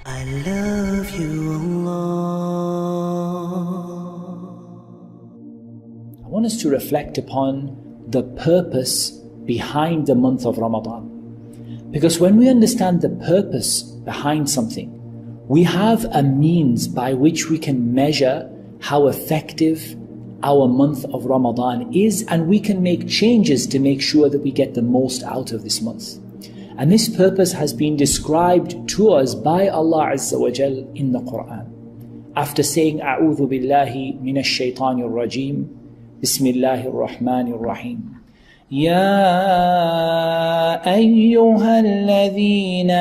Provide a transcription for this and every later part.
I love you, Allah. I want us to reflect upon the purpose behind the month of Ramadan. Because when we understand the purpose behind something, we have a means by which we can measure how effective our month of Ramadan is, and we can make changes to make sure that we get the most out of this month. And this purpose has been described to us by Allah Azza wa Jal in the Quran. After saying, A'udhu billahi minash shaitanir rajim, Bismillahir Rahmanir Rahim. يا أيها الذين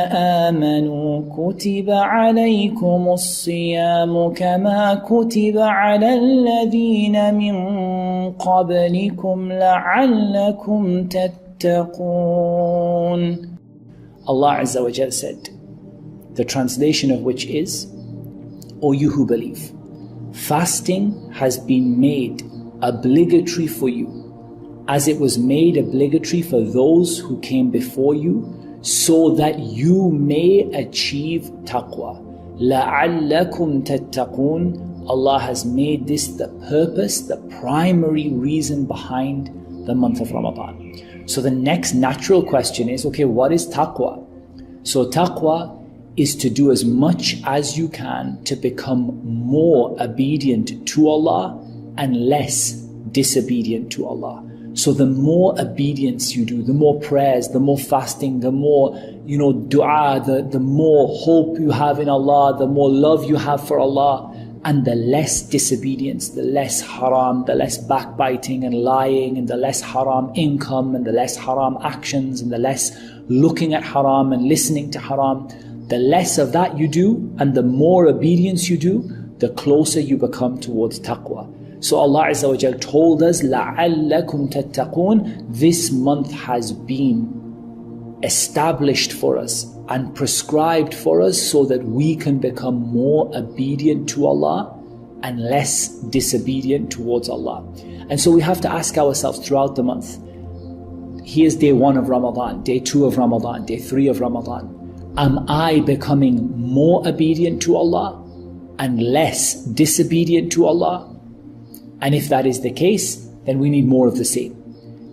آمنوا كتب عليكم الصيام كما كتب على الذين من قبلكم لعلكم تتقون. Allah Azza wa Jal said, the translation of which is, O you who believe, fasting has been made obligatory for you, as it was made obligatory for those who came before you, so that you may achieve taqwa. لَعَلَّكُمْ تَتَّقُونَ. Allah has made this the purpose, the primary reason behind the month of Ramadan. So the next natural question is, okay, what is taqwa? So taqwa is to do as much as you can to become more obedient to Allah and less disobedient to Allah. So the more obedience you do, the more prayers, the more fasting, the more, dua, the more hope you have in Allah, the more love you have for Allah, and the less disobedience, the less haram, the less backbiting and lying, and the less haram income, and the less haram actions, and the less looking at haram and listening to haram. The less of that you do, and the more obedience you do, the closer you become towards taqwa. So Allah Azza wa Jal told us, لَعَلَّكُمْ تَتَّقُونَ. This month has been established for us and prescribed for us so that we can become more obedient to Allah and less disobedient towards Allah. And so we have to ask ourselves throughout the month, here's day 1 of Ramadan, day 2 of Ramadan, day 3 of Ramadan. Am I becoming more obedient to Allah and less disobedient to Allah? And if that is the case, then we need more of the same.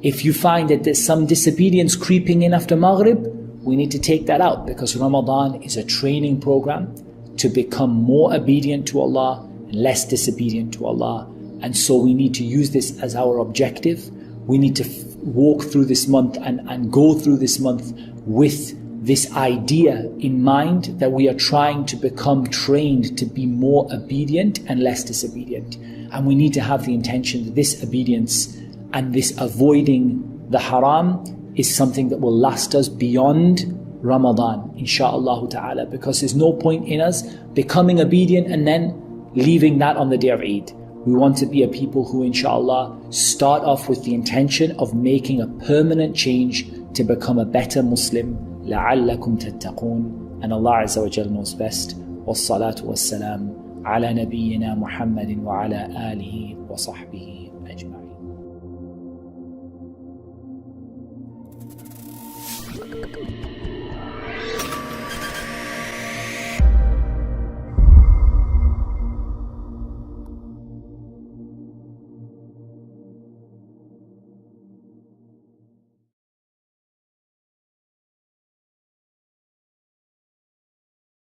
If you find that there's some disobedience creeping in after Maghrib, we need to take that out, because Ramadan is a training program to become more obedient to Allah and less disobedient to Allah. And so we need to use this as our objective. We need to walk through this month and go through this month with this idea in mind that we are trying to become trained to be more obedient and less disobedient. And we need to have the intention that this obedience and this avoiding the haram is something that will last us beyond Ramadan, insha'Allah ta'ala, because there's no point in us becoming obedient and then leaving that on the day of Eid. We want to be a people who, insha'Allah, start off with the intention of making a permanent change to become a better Muslim. لَعَلَّكُمْ تَتَّقُونَ. And Allah Azza wa Jal knows best. وَالصَّلَاةُ وَالسَّلَامُ على نبينا محمد وعلى آله وصحبه